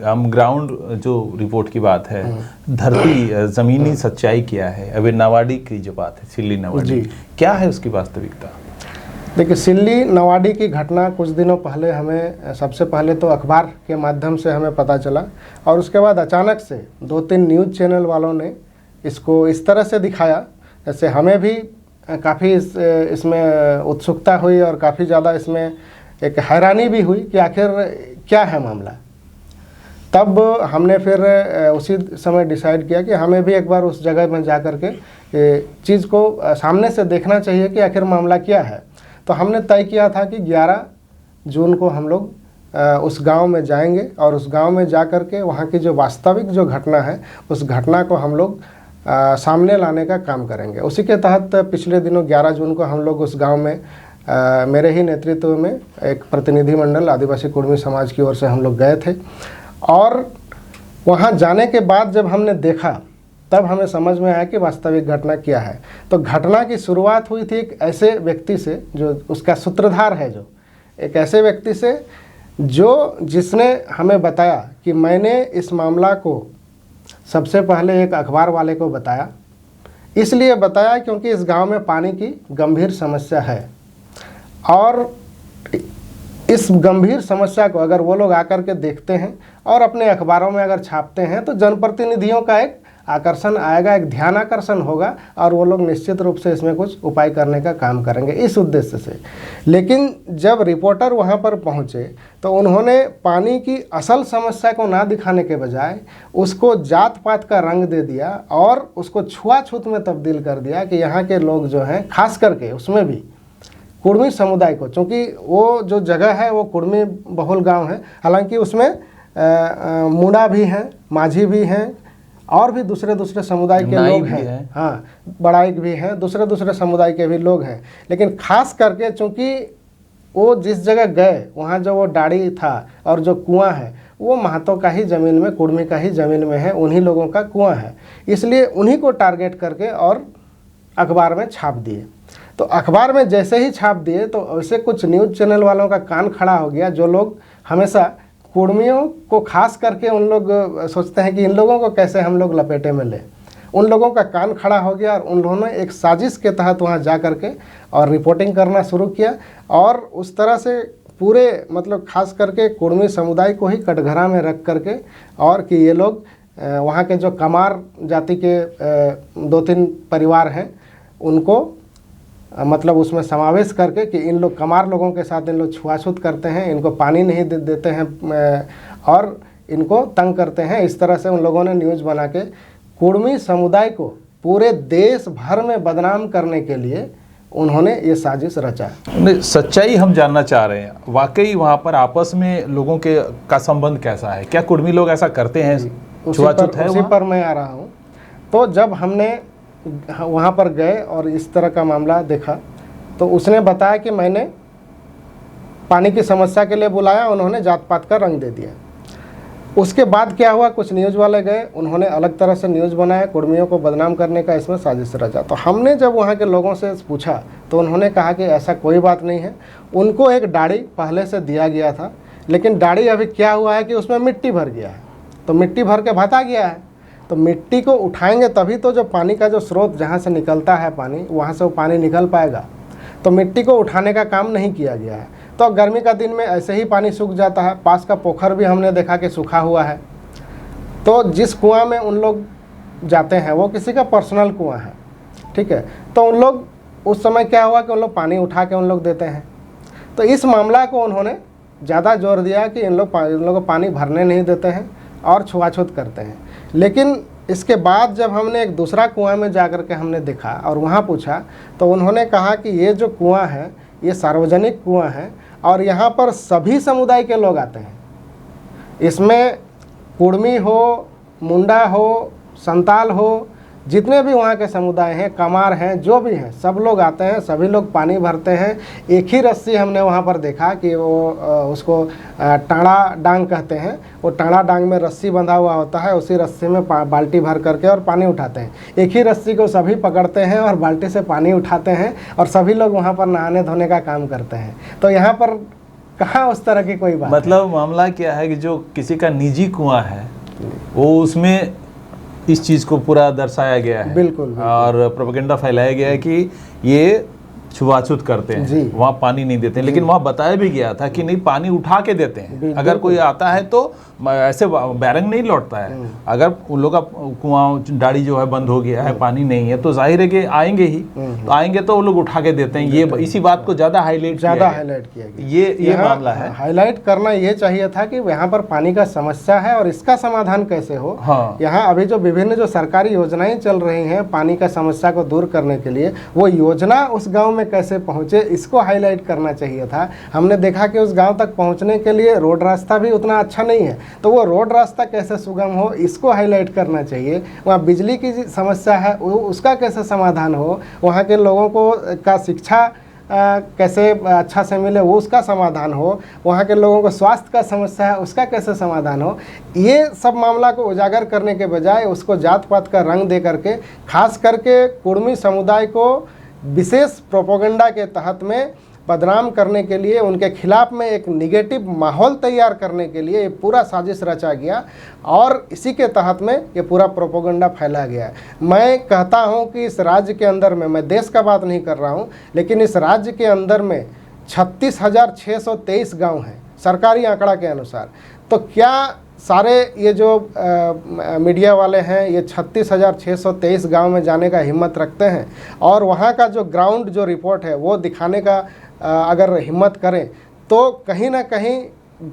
हम ग्राउंड जो रिपोर्ट की बात है, धरती ज़मीनी सच्चाई क्या है, अभी नवाडी की जो बात है, सिल्ली नवाडी, क्या है उसकी वास्तविकता? देखिए, सिल्ली नवाडी की घटना कुछ दिनों पहले हमें, सबसे पहले तो अखबार के माध्यम से हमें पता चला, और उसके बाद अचानक से 2-3 न्यूज़ चैनल वालों ने इसको इस तरह से दिखाया, जैसे हमें भी काफ़ी इसमें उत्सुकता हुई और काफ़ी ज़्यादा इसमें एक हैरानी भी हुई कि आखिर क्या है मामला। तब हमने फिर उसी समय डिसाइड किया कि हमें भी एक बार उस जगह में जा कर के चीज़ को सामने से देखना चाहिए कि आखिर मामला क्या है। तो हमने तय किया था कि 11 जून को हम लोग उस गांव में जाएंगे और उस गांव में जा कर के वहाँ की जो वास्तविक जो घटना है उस घटना को हम लोग सामने लाने का काम करेंगे। उसी के तहत पिछले दिनों 11 जून को हम लोग उस गांव में मेरे ही नेतृत्व में एक प्रतिनिधिमंडल आदिवासी कुर्मी समाज की ओर से हम लोग गए थे, और वहाँ जाने के बाद जब हमने देखा तब हमें समझ में आया कि वास्तविक घटना क्या है। तो घटना की शुरुआत हुई थी एक ऐसे व्यक्ति से जो उसका सूत्रधार है, जो एक ऐसे व्यक्ति से जिसने हमें बताया कि मैंने इस मामला को सबसे पहले एक अखबार वाले को बताया। इसलिए बताया क्योंकि इस गांव में पानी की गंभीर समस्या है, और इस गंभीर समस्या को अगर वो लोग आकर के देखते हैं और अपने अखबारों में अगर छापते हैं तो जनप्रतिनिधियों का एक आकर्षण आएगा, एक ध्यान आकर्षण होगा, और वो लोग निश्चित रूप से इसमें कुछ उपाय करने का काम करेंगे, इस उद्देश्य से। लेकिन जब रिपोर्टर वहाँ पर पहुँचे तो उन्होंने पानी की असल समस्या को ना दिखाने के बजाय उसको जात पात का रंग दे दिया और उसको छुआछूत में तब्दील कर दिया कि यहाँ के लोग जो हैं, खास करके उसमें भी कुर्मी समुदाय को, चूँकि वो जो जगह है वो कुर्मी बहुल गाँव है, हालांकि उसमें मुंडा भी हैं, माझी भी हैं और भी दूसरे समुदाय के लोग हैं, हाँ, बड़ाइक भी हैं, दूसरे समुदाय के भी लोग हैं। लेकिन खास करके चूँकि वो जिस जगह गए वहाँ जो वो डाड़ी था और जो कुआं है वो महतो का ही ज़मीन में, कुर्मी का ही ज़मीन में है, उन्हीं लोगों का कुआं है, इसलिए उन्हीं को टारगेट करके और अखबार में छाप दिए। तो अखबार में जैसे ही छाप दिए तो वैसे कुछ न्यूज़ चैनल वालों का कान खड़ा हो गया, जो लोग हमेशा कुर्मियों को खास करके उन लोग सोचते हैं कि इन लोगों को कैसे हम लोग लपेटे में लें। उन लोगों का कान खड़ा हो गया और उन्होंने एक साजिश के तहत वहां जा कर के और रिपोर्टिंग करना शुरू किया, और उस तरह से पूरे मतलब खास करके कुर्मी समुदाय को ही कटघरा में रख करके, और कि ये लोग वहाँ के जो कमार जाति के 2-3 परिवार हैं उनको मतलब उसमें समावेश करके कि इन लोग कमार लोगों के साथ इन लोग छुआछूत करते हैं, इनको पानी नहीं देते हैं और इनको तंग करते हैं। इस तरह से उन लोगों ने न्यूज़ बना के कुर्मी समुदाय को पूरे देश भर में बदनाम करने के लिए उन्होंने ये साजिश रचा। सच्चाई हम जानना चाह रहे हैं, वाकई वहाँ पर आपस में लोगों का संबंध कैसा है? क्या कुर्मी लोग ऐसा करते हैं? छुआछूत है? उसी पर मैं आ रहा हूँ। तो जब हमने वहाँ पर गए और इस तरह का मामला देखा तो उसने बताया कि मैंने पानी की समस्या के लिए बुलाया, उन्होंने जात पात का रंग दे दिया। उसके बाद क्या हुआ, कुछ न्यूज़ वाले गए, उन्होंने अलग तरह से न्यूज़ बनाया, कुर्मियों को बदनाम करने का इसमें साजिश रचा। तो हमने जब वहाँ के लोगों से पूछा तो उन्होंने कहा कि ऐसा कोई बात नहीं है, उनको एक डाड़ी पहले से दिया गया था, लेकिन डाड़ी अभी क्या हुआ है कि उसमें मिट्टी भर गया है, तो मिट्टी भर के भता गया है। तो मिट्टी को उठाएंगे तभी तो जो पानी का जो स्रोत जहाँ से निकलता है पानी, वहाँ से वो पानी निकल पाएगा। तो मिट्टी को उठाने का काम नहीं किया गया है। तो गर्मी का दिन में ऐसे ही पानी सूख जाता है। पास का पोखर भी हमने देखा कि सूखा हुआ है। तो जिस कुआं में उन लोग जाते हैं वो किसी का पर्सनल कुआं है, ठीक है। तो उन लोग उस समय क्या हुआ कि उन लोग पानी उठा के उन लोग देते हैं। तो इस मामला को उन्होंने ज़्यादा जोर दिया कि इन लोग को पानी भरने नहीं देते हैं और छुआछूत करते हैं। लेकिन इसके बाद जब हमने एक दूसरा कुआं में जा कर के हमने देखा और वहाँ पूछा तो उन्होंने कहा कि ये जो कुआं है ये सार्वजनिक कुआं है और यहाँ पर सभी समुदाय के लोग आते हैं। इसमें कुर्मी हो, मुंडा हो, संताल हो, जितने भी वहाँ के समुदाय हैं, कमार हैं, जो भी हैं, सब लोग आते हैं, सभी लोग पानी भरते हैं। एक ही रस्सी हमने वहाँ पर देखा कि वो उसको टाड़ा डांग कहते हैं। वो टाड़ा डांग में रस्सी बंधा हुआ होता है, उसी रस्सी में बाल्टी भर करके और पानी उठाते हैं। एक ही रस्सी को सभी पकड़ते हैं और बाल्टी से पानी उठाते हैं और सभी लोग वहाँ पर नहाने धोने का काम करते हैं। तो यहाँ पर कहाँ उस तरह की कोई बात मतलब मामला क्या है कि जो किसी का निजी कुआं है वो उसमें इस चीज को पूरा दर्शाया गया है। बिल्कुल। और प्रोपेगेंडा फैलाया गया है कि ये छुआछूत करते हैं, वहाँ पानी नहीं देते हैं। लेकिन वहाँ बताया भी गया था कि नहीं, पानी उठा के देते हैं। अगर कोई आता है तो ऐसे बैरंग नहीं लौटता है। अगर उन लोग का कुआं डाड़ी जो है बंद हो गया है, पानी नहीं है, तो जाहिर है कि आएंगे ही, तो आएंगे तो वो लोग उठा के देते हैं। ये इसी बात को ज्यादा हाईलाइट किया गया। ये मामला है। हाईलाइट करना ये चाहिए था कि यहाँ पर पानी का समस्या है और इसका समाधान कैसे हो। हाँ। यहाँ अभी जो विभिन्न जो सरकारी योजनाएं चल रही हैं पानी का समस्या को दूर करने के लिए, वो योजना उस गाँव में कैसे पहुंचे, इसको हाईलाइट करना चाहिए था। हमने देखा कि उस गांव तक पहुंचने के लिए रोड रास्ता भी उतना अच्छा नहीं है, तो वो रोड रास्ता कैसे सुगम हो, इसको हाईलाइट करना चाहिए। वहाँ बिजली की समस्या है, उसका कैसे समाधान हो, वहाँ के लोगों को का शिक्षा कैसे अच्छा से मिले, वो उसका समाधान हो, वहाँ के लोगों को स्वास्थ्य का समस्या है उसका कैसे समाधान हो। ये सब मामला को उजागर करने के बजाय उसको जात पात का रंग दे करके, खास करके कुर्मी समुदाय को विशेष प्रोपेगेंडा के तहत में बदनाम करने के लिए, उनके खिलाफ में एक निगेटिव माहौल तैयार करने के लिए ये पूरा साजिश रचा गया और इसी के तहत में ये पूरा प्रोपेगेंडा फैला गया है। मैं कहता हूं कि इस राज्य के अंदर में, मैं देश का बात नहीं कर रहा हूं, लेकिन इस राज्य के अंदर में 36,623 गांव हैं सरकारी आंकड़ा के अनुसार। तो क्या सारे ये जो मीडिया वाले हैं ये 36,623 गांव में जाने का हिम्मत रखते हैं और वहाँ का जो ग्राउंड जो रिपोर्ट है वो दिखाने का अगर हिम्मत करें, तो कहीं ना कहीं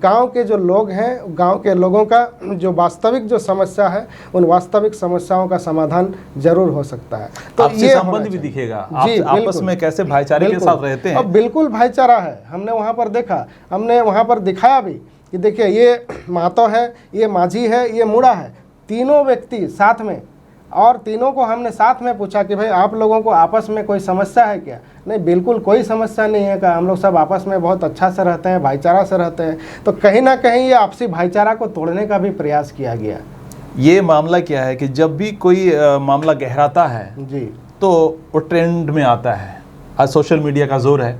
गांव के जो लोग हैं, गांव के लोगों का जो वास्तविक जो समस्या है, उन वास्तविक समस्याओं का समाधान जरूर हो सकता है। तो ये संबंध भी दिखेगा, आपस में कैसे भाईचारे के साथ रहते हैं। अब बिल्कुल भाईचारा है। हमने वहाँ पर देखा, हमने वहाँ पर दिखाया भी कि देखिए ये महतो है, ये माझी है, ये मुड़ा है, तीनों व्यक्ति साथ में, और तीनों को हमने साथ में पूछा कि भाई आप लोगों को आपस में कोई समस्या है क्या? नहीं, बिल्कुल कोई समस्या नहीं है का, हम लोग सब आपस में बहुत अच्छा से रहते हैं, भाईचारा से रहते हैं। तो कहीं ना कहीं ये आपसी भाईचारा को तोड़ने का भी प्रयास किया गया। ये मामला क्या है कि जब भी कोई मामला गहराता है जी, तो वो ट्रेंड में आता है। आज सोशल मीडिया का जोर है,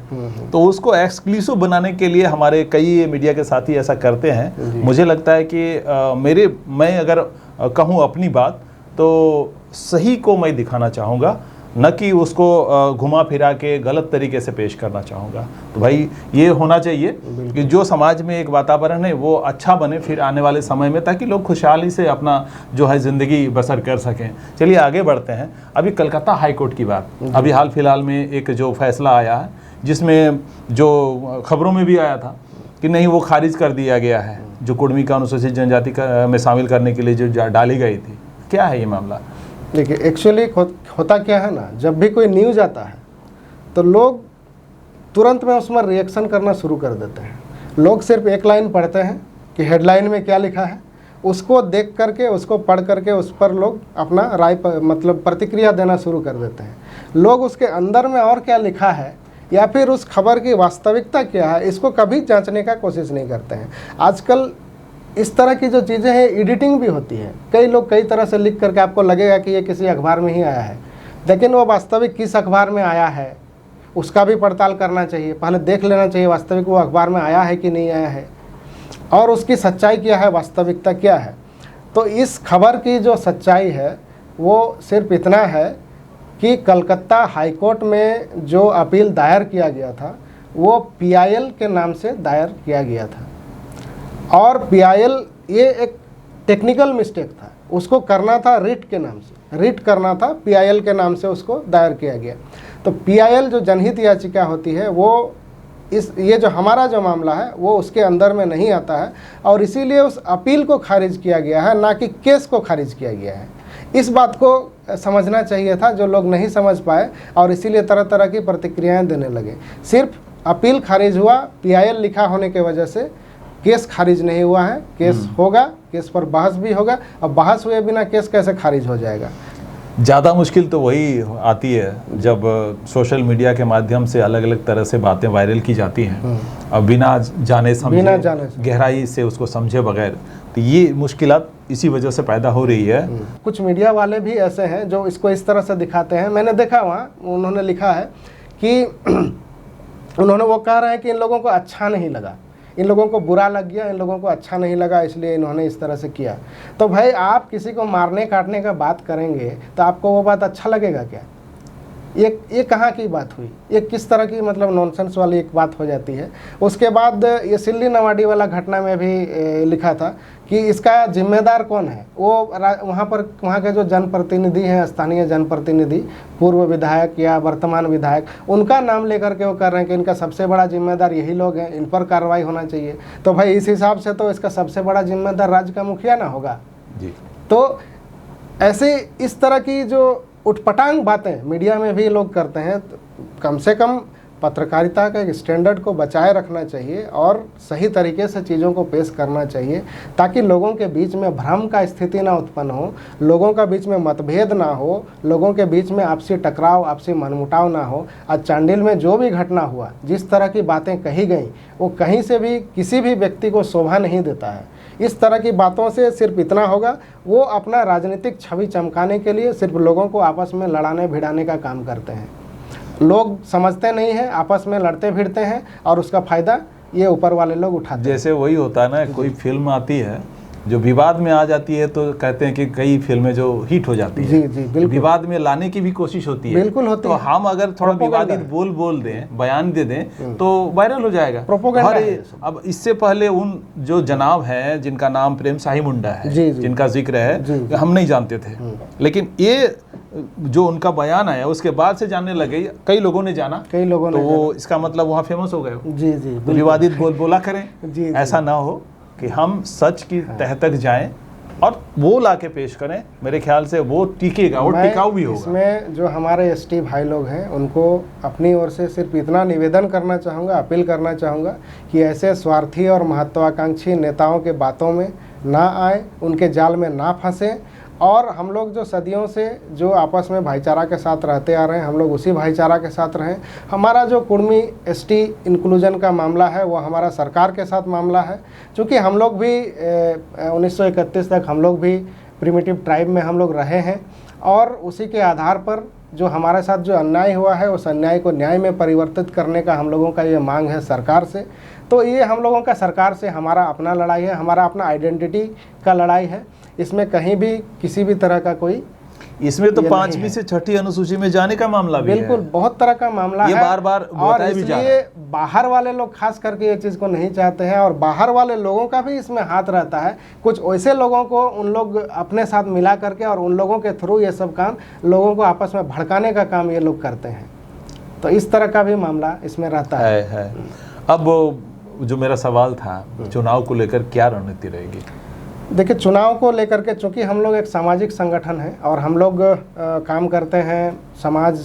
तो उसको एक्सक्लूसिव बनाने के लिए हमारे कई मीडिया के साथी ऐसा करते हैं। मुझे लगता है कि मैं अगर कहूँ अपनी बात, तो सही को मैं दिखाना चाहूँगा, न कि उसको घुमा फिरा के गलत तरीके से पेश करना चाहूँगा। तो भाई ये होना चाहिए कि जो समाज में एक वातावरण है वो अच्छा बने फिर आने वाले समय में, ताकि लोग खुशहाली से अपना जो है ज़िंदगी बसर कर सकें। चलिए आगे बढ़ते हैं। अभी कलकत्ता हाई कोर्ट की बात, अभी हाल फिलहाल में एक जो फैसला आया है, जिसमें जो खबरों में भी आया था कि नहीं, वो खारिज कर दिया गया है, जो कुर्मी का अनुसूचित जनजाति में शामिल करने के लिए जो डाली गई थी। क्या है ये मामला? देखिए, एक्चुअली होता क्या है ना, जब भी कोई न्यूज़ आता है तो लोग तुरंत में उसमें रिएक्शन करना शुरू कर देते हैं। लोग सिर्फ एक लाइन पढ़ते हैं कि हेडलाइन में क्या लिखा है, उसको देख करके, उसको पढ़ करके उस पर लोग अपना राय मतलब प्रतिक्रिया देना शुरू कर देते हैं। लोग उसके अंदर में और क्या लिखा है या फिर उस खबर की वास्तविकता क्या है, इसको कभी जांचने का कोशिश नहीं करते हैं। आजकल इस तरह की जो चीज़ें हैं, एडिटिंग भी होती है। कई लोग कई तरह से लिख करके, आपको लगेगा कि ये किसी अखबार में ही आया है, लेकिन वो वास्तविक किस अखबार में आया है उसका भी पड़ताल करना चाहिए। पहले देख लेना चाहिए वास्तविक वो अखबार में आया है कि नहीं आया है, और उसकी सच्चाई क्या है, वास्तविकता क्या है। तो इस खबर की जो सच्चाई है वो सिर्फ इतना है कि कलकत्ता हाई कोर्ट में जो अपील दायर किया गया था वो PIL के नाम से दायर किया गया था, और PIL ये एक टेक्निकल मिस्टेक था, उसको करना था रिट के नाम से, रिट करना था, PIL के नाम से उसको दायर किया गया। तो PIL जो जनहित याचिका होती है वो ये जो हमारा जो मामला है वो उसके अंदर में नहीं आता है, और इसीलिए उस अपील को खारिज किया गया है, ना कि केस को खारिज किया गया है। इस बात को समझना चाहिए था, जो लोग नहीं समझ पाए और इसीलिए तरह तरह की प्रतिक्रियाएं देने लगे। सिर्फ अपील खारिज हुआ, PIL लिखा होने के वजह से केस खारिज नहीं हुआ है। केस होगा, केस पर बहस भी होगा, अब बहस हुए बिना केस कैसे खारिज हो जाएगा। ज़्यादा मुश्किल तो वही आती है जब सोशल मीडिया के माध्यम से अलग अलग तरह से बातें वायरल की जाती हैं, अब बिना जाने समझे, गहराई से उसको समझे बगैर, तो ये मुश्किलात इसी वजह से पैदा हो रही है। कुछ मीडिया वाले भी ऐसे हैं जो इसको इस तरह से दिखाते हैं। मैंने देखा वहाँ उन्होंने लिखा है कि उन्होंने वो कह रहे हैं कि इन लोगों को अच्छा नहीं लगा इन लोगों को बुरा लग गया, इन लोगों को अच्छा नहीं लगा, इसलिए इन्होंने इस तरह से किया। तो भाई आप किसी को मारने काटने का बात करेंगे तो आपको वो बात अच्छा लगेगा क्या? ये कहाँ की बात हुई? ये किस तरह की मतलब नॉनसेंस वाली एक बात हो जाती है। उसके बाद ये सिल्ली नवाडी वाला घटना में भी लिखा था कि इसका जिम्मेदार कौन है। वो वहाँ के जो जनप्रतिनिधि हैं, स्थानीय जनप्रतिनिधि, पूर्व विधायक या वर्तमान विधायक, उनका नाम लेकर के वो कर रहे हैं कि इनका सबसे बड़ा जिम्मेदार यही लोग हैं, इन पर कार्रवाई होना चाहिए। तो भाई इस हिसाब से तो इसका सबसे बड़ा जिम्मेदार राज्य का मुखिया ना होगा जी। तो ऐसे इस तरह की जो उटपटांग बातें मीडिया में भी लोग करते हैं, तो कम से कम पत्रकारिता का एक स्टैंडर्ड को बचाए रखना चाहिए और सही तरीके से चीज़ों को पेश करना चाहिए, ताकि लोगों के बीच में भ्रम का स्थिति ना उत्पन्न हो, लोगों के बीच में मतभेद ना हो, लोगों के बीच में आपसी टकराव, आपसी मनमुटाव ना हो। आज चांडिल में जो भी घटना हुआ, जिस तरह की बातें कही गई, वो कहीं से भी किसी भी व्यक्ति को शोभा नहीं देता है। इस तरह की बातों से सिर्फ इतना होगा, वो अपना राजनीतिक छवि चमकाने के लिए सिर्फ लोगों को आपस में लड़ाने भिड़ाने का काम करते हैं। लोग समझते नहीं हैं, आपस में लड़ते भिड़ते हैं और उसका फ़ायदा ये ऊपर वाले लोग उठाते हैं। जैसे वही होता है ना, कोई फिल्म आती है जो विवाद में आ जाती है, तो कहते हैं कि कई फिल्में जो हिट हो जाती है, जी जी बिल्कुल, विवाद में लाने की भी कोशिश होती है, बिल्कुल होती तो है। हम अगर थोड़ा विवादित बोल दें, बयान दे दें, तो वायरल हो जाएगा। प्रोपोगेंडा है। अब इससे पहले उन जो जनाब हैं जिनका नाम प्रेम शाही मुंडा है, जी, जी, जिनका जिक्र है, हम नहीं जानते थे, लेकिन ये जो उनका बयान आया उसके बाद से जानने लगे, कई लोगों ने जाना, कई लोगों ने, तो वो इसका मतलब वहाँ फेमस हो गए। जी जी तो विवादित बोला करें, जी, ऐसा ना हो कि हम सच की तह तक जाएं और वो ला के पेश करें। मेरे ख्याल से वो टिकेगा और टिकाऊ भी होगा। इसमें जो हमारे एसटी भाई लोग हैं, उनको अपनी ओर से सिर्फ इतना निवेदन करना चाहूँगा, अपील करना चाहूँगा कि ऐसे स्वार्थी और महत्वाकांक्षी नेताओं के बातों में ना आए, उनके जाल में ना फंसे, और हम लोग जो सदियों से जो आपस में भाईचारा के साथ रहते आ रहे हैं, हम लोग उसी भाईचारा के साथ रहें। हमारा जो कुर्मी एसटी इंक्लूजन का मामला है, वो हमारा सरकार के साथ मामला है, क्योंकि हम लोग भी 1931 तक हम लोग भी प्रिमिटिव ट्राइब में हम लोग रहे हैं, और उसी के आधार पर जो हमारे साथ जो अन्याय हुआ है, उस अन्याय को न्याय में परिवर्तित करने का हम लोगों का ये मांग है सरकार से। तो ये हम लोगों का सरकार से हमारा अपना लड़ाई है, हमारा अपना आइडेंटिटी का लड़ाई है। इसमें कहीं भी किसी भी तरह का कोई, इसमें तो 5वीं से 6ठी अनुसूची में जाने का मामला भी बिल्कुल है। बहुत तरह का मामला ये है, बार-बार और बताया भी जा रहा है। इसलिए बाहर वाले लोग खास करके ये चीज़ को नहीं चाहते हैं, और बाहर वाले लोगों का भी इसमें हाथ रहता है। कुछ वैसे लोगों को उन लोग अपने साथ मिला करके और उन लोगों के थ्रू ये सब काम, लोगों को आपस में भड़काने का काम ये लोग करते हैं। तो इस तरह का भी मामला इसमें रहता है। अब जो मेरा सवाल था, चुनाव को लेकर क्या रणनीति रहेगी? देखिए, चुनाव को लेकर के, चूँकि हम लोग एक सामाजिक संगठन है और हम लोग काम करते हैं समाज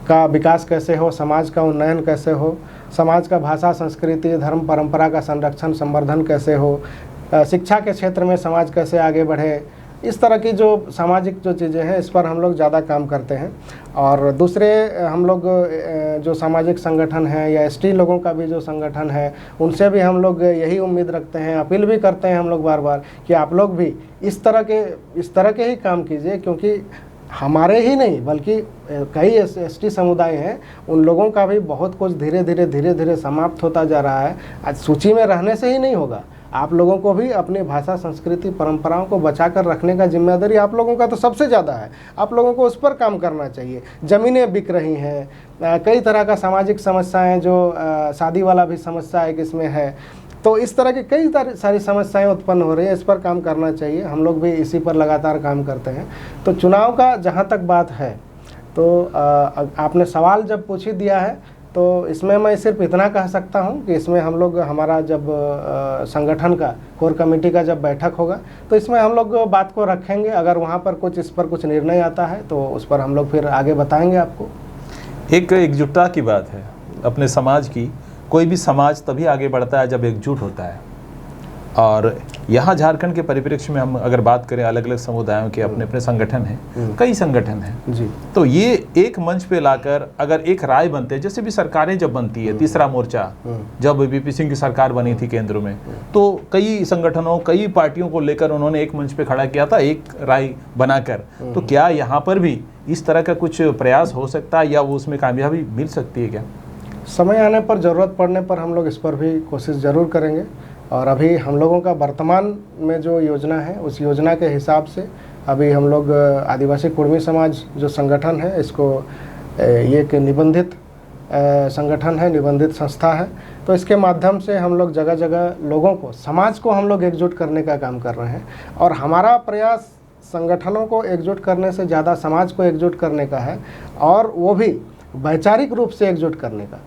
का विकास कैसे हो, समाज का उन्नयन कैसे हो, समाज का भाषा, संस्कृति, धर्म, परंपरा का संरक्षण, संवर्धन कैसे हो, शिक्षा के क्षेत्र में समाज कैसे आगे बढ़े, इस तरह की जो सामाजिक जो चीज़ें हैं, इस पर हम लोग ज़्यादा काम करते हैं। और दूसरे हम लोग जो सामाजिक संगठन हैं या एसटी लोगों का भी जो संगठन है, उनसे भी हम लोग यही उम्मीद रखते हैं, अपील भी करते हैं हम लोग बार बार कि आप लोग भी इस तरह के ही काम कीजिए, क्योंकि हमारे ही नहीं बल्कि कई एसटी समुदाय हैं, उन लोगों का भी बहुत कुछ धीरे धीरे समाप्त होता जा रहा है। आज सूची में रहने से ही नहीं होगा, आप लोगों को भी अपनी भाषा, संस्कृति, परंपराओं को बचाकर रखने का जिम्मेदारी आप लोगों का तो सबसे ज़्यादा है। आप लोगों को उस पर काम करना चाहिए। ज़मीनें बिक रही हैं, कई तरह का सामाजिक समस्याएं, जो शादी वाला भी समस्या एक इसमें है, तो इस तरह की कई सारी समस्याएं उत्पन्न हो रही है, इस पर काम करना चाहिए। हम लोग भी इसी पर लगातार काम करते हैं। तो चुनाव का जहाँ तक बात है, तो आपने सवाल जब पूछ ही दिया है, तो इसमें मैं सिर्फ इतना कह सकता हूं कि इसमें हम लोग, हमारा जब संगठन का कोर कमेटी का जब बैठक होगा, तो इसमें हम लोग बात को रखेंगे। अगर वहां पर इस पर कुछ निर्णय आता है तो उस पर हम लोग फिर आगे बताएंगे आपको। एक एकजुटता की बात है अपने समाज की। कोई भी समाज तभी आगे बढ़ता है जब एकजुट होता है, और यहाँ झारखंड के परिप्रेक्ष्य में हम अगर बात करें, अलग अलग समुदायों के अपने अपने संगठन हैं, कई संगठन हैं जी। तो ये एक मंच पे लाकर अगर एक राय बनते हैं, जैसे भी सरकारें जब बनती है, तीसरा मोर्चा जब बीपी सिंह की सरकार बनी थी केंद्र में, तो कई संगठनों, कई पार्टियों को लेकर उन्होंने एक मंच पे खड़ा किया था एक राय बनाकर। तो क्या यहाँ पर भी इस तरह का कुछ प्रयास हो सकता है, या वो उसमें कामयाबी मिल सकती है क्या? समय आने पर, ज़रूरत पड़ने पर हम लोग इस पर भी कोशिश ज़रूर करेंगे। और अभी हम लोगों का वर्तमान में जो योजना है, उस योजना के हिसाब से अभी हम लोग आदिवासी कुर्मी समाज जो संगठन है, इसको ये एक निबंधित संगठन है, निबंधित संस्था है। तो इसके माध्यम से हम लोग जगह जगह लोगों को, समाज को हम लोग एकजुट करने का काम कर रहे हैं। और हमारा प्रयास संगठनों को एकजुट करने से ज़्यादा समाज को एकजुट करने का है, और वो भी वैचारिक रूप से एकजुट करने का।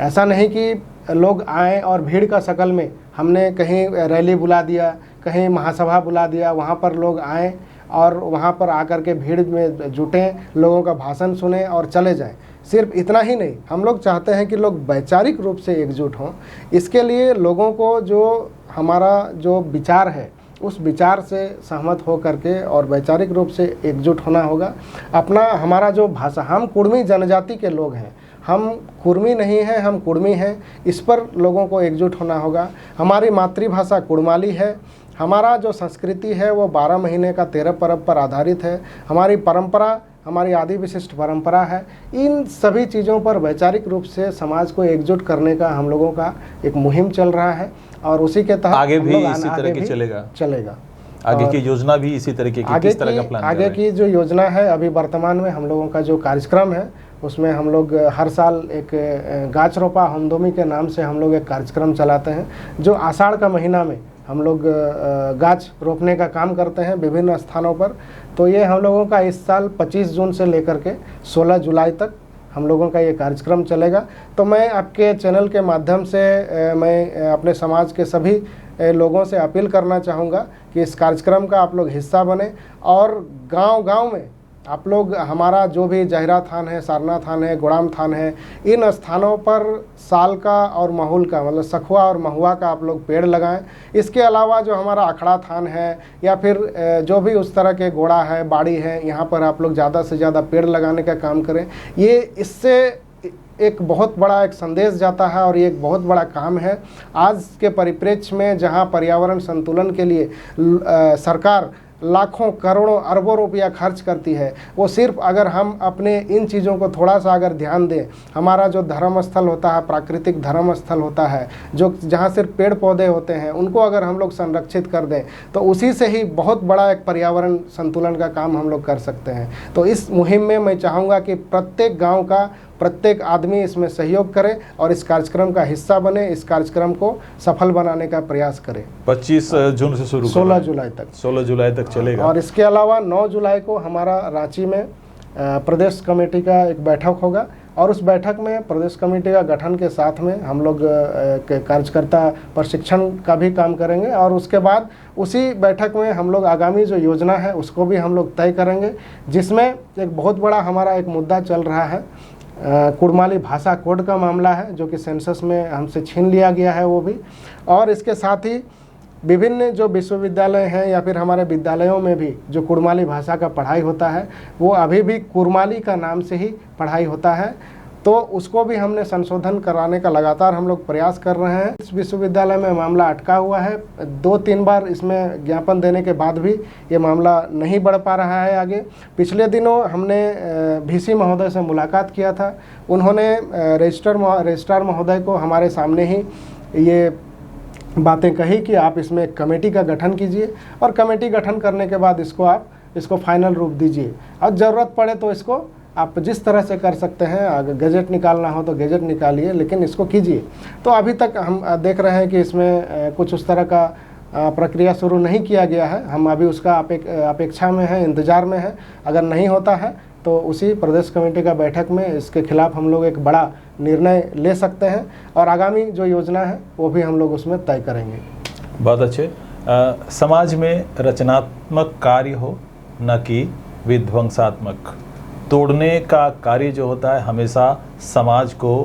ऐसा नहीं कि लोग आएँ और भीड़ का शकल में हमने कहीं रैली बुला दिया, कहीं महासभा बुला दिया, वहाँ पर लोग आएँ और वहाँ पर आकर के भीड़ में जुटें, लोगों का भाषण सुने और चले जाएं। सिर्फ इतना ही नहीं, हम लोग चाहते हैं कि लोग वैचारिक रूप से एकजुट हों। इसके लिए लोगों को जो हमारा जो विचार है, उस विचार से सहमत हो करके और वैचारिक रूप से एकजुट होना होगा। अपना हमारा जो भाषा, हम कुर्मी जनजाति के लोग हैं, हम कुर्मी नहीं हैं, हम कुर्मी हैं, इस पर लोगों को एकजुट होना होगा। हमारी मातृभाषा कुड़माली है। हमारा जो संस्कृति है वो 12 महीने का 13 पर्व पर आधारित है। हमारी परंपरा, हमारी आदि विशिष्ट परंपरा है। इन सभी चीज़ों पर वैचारिक रूप से समाज को एकजुट करने का हम लोगों का एक मुहिम चल रहा है, और उसी के तहत आगे भी इसी तरह की चलेगा। आगे की योजना भी इसी तरीके की, किस तरह का प्लान? आगे की जो योजना है, अभी वर्तमान में हम लोगों का जो कार्यक्रम है, उसमें हम लोग हर साल एक गाछ रोपा हमदोमी के नाम से हम लोग एक कार्यक्रम चलाते हैं, जो आषाढ़ का महीना में हम लोग गाछ रोपने का काम करते हैं विभिन्न स्थानों पर। तो ये हम लोगों का इस साल 25 जून से लेकर के 16 जुलाई तक हम लोगों का ये कार्यक्रम चलेगा। तो मैं आपके चैनल के माध्यम से मैं अपने समाज के सभी लोगों से अपील करना चाहूँगा कि इस कार्यक्रम का आप लोग हिस्सा बने, और गांव-गांव में आप लोग हमारा जो भी जहरा थान है, सारना थान है, गुड़ाम थान है, इन स्थानों पर साल का और महूल का, मतलब सखुआ और महुआ का आप लोग पेड़ लगाएं। इसके अलावा जो हमारा अखड़ा थान है या फिर जो भी उस तरह के गोड़ा है, बाड़ी है, यहाँ पर आप लोग ज़्यादा से ज़्यादा पेड़ लगाने का काम करें। ये इससे एक बहुत बड़ा एक संदेश जाता है, और ये एक बहुत बड़ा काम है आज के परिप्रेक्ष्य में, जहाँ पर्यावरण संतुलन के लिए सरकार लाखों करोड़ों अरबों रुपया खर्च करती है। वो सिर्फ अगर हम अपने इन चीज़ों को थोड़ा सा अगर ध्यान दें, हमारा जो धर्म स्थल होता है, प्राकृतिक धर्म स्थल होता है, जो जहाँ सिर्फ पेड़ पौधे होते हैं, उनको अगर हम लोग संरक्षित कर दें, तो उसी से ही बहुत बड़ा एक पर्यावरण संतुलन का काम हम लोग कर सकते हैं। तो इस मुहिम में मैं चाहूँगा कि प्रत्येक गाँव का प्रत्येक आदमी इसमें सहयोग करे और इस कार्यक्रम का हिस्सा बने, इस कार्यक्रम को सफल बनाने का प्रयास करे। 25 जून से शुरू 16 जुलाई तक 16 जुलाई तक चलेगा। और इसके अलावा 9 जुलाई को हमारा रांची में प्रदेश कमेटी का एक बैठक होगा, और उस बैठक में प्रदेश कमेटी का गठन के साथ में हम लोग कार्यकर्ता प्रशिक्षण का भी काम करेंगे, और उसके बाद उसी बैठक में हम लोग आगामी जो योजना है उसको भी हम लोग तय करेंगे, जिसमें एक बहुत बड़ा हमारा एक मुद्दा चल रहा है, कुड़माली भाषा कोड का मामला है, जो कि सेंसस में हमसे छीन लिया गया है वो भी। और इसके साथ ही विभिन्न जो विश्वविद्यालय हैं या फिर हमारे विद्यालयों में भी जो कुड़माली भाषा का पढ़ाई होता है, वो अभी भी कुड़माली का नाम से ही पढ़ाई होता है। तो उसको भी हमने संशोधन कराने का लगातार हम लोग प्रयास कर रहे हैं। इस विश्वविद्यालय में मामला अटका हुआ है, 2-3 बार इसमें ज्ञापन देने के बाद भी ये मामला नहीं बढ़ पा रहा है आगे। पिछले दिनों हमने VC महोदय से मुलाकात किया था, उन्होंने रजिस्ट्रार महोदय को हमारे सामने ही ये बातें कही कि आप इसमें एक कमेटी का गठन कीजिए, और कमेटी गठन करने के बाद इसको फाइनल रूप दीजिए, और ज़रूरत पड़े तो इसको आप जिस तरह से कर सकते हैं, अगर गैजेट निकालना हो तो गैजेट निकालिए, लेकिन इसको कीजिए। तो अभी तक हम देख रहे हैं कि इसमें कुछ उस तरह का प्रक्रिया शुरू नहीं किया गया है। हम अभी उसका अपेक्षा में है, इंतज़ार में है। अगर नहीं होता है तो उसी प्रदेश कमेटी का बैठक में इसके खिलाफ हम लोग एक बड़ा निर्णय ले सकते हैं, और आगामी जो योजना है वो भी हम लोग उसमें तय करेंगे। बहुत अच्छे। समाज में रचनात्मक कार्य हो, न कि विध्वंसात्मक। तोड़ने का कार्य जो होता है हमेशा समाज को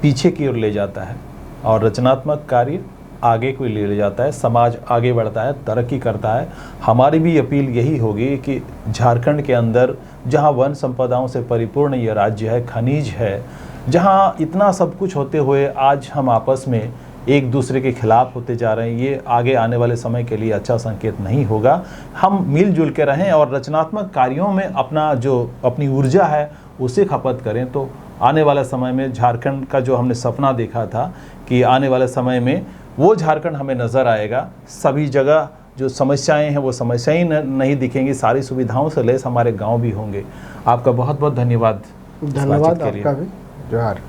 पीछे की ओर ले जाता है, और रचनात्मक कार्य आगे को ले जाता है, समाज आगे बढ़ता है, तरक्की करता है। हमारी भी अपील यही होगी कि झारखंड के अंदर जहां वन संपदाओं से परिपूर्ण ये राज्य है, खनिज है, जहां इतना सब कुछ होते हुए आज हम आपस में एक दूसरे के खिलाफ होते जा रहे हैं, ये आगे आने वाले समय के लिए अच्छा संकेत नहीं होगा। हम मिलजुल के रहें और रचनात्मक कार्यों में अपनी ऊर्जा है उसे खपत करें, तो आने वाले समय में झारखंड का जो हमने सपना देखा था कि आने वाले समय में वो झारखंड हमें नज़र आएगा। सभी जगह जो समस्याएं हैं वो समस्याएं नहीं दिखेंगी, सारी सुविधाओं से लेस हमारे गांव भी होंगे। आपका बहुत बहुत धन्यवाद। धन्यवाद आपका भी। जोहार।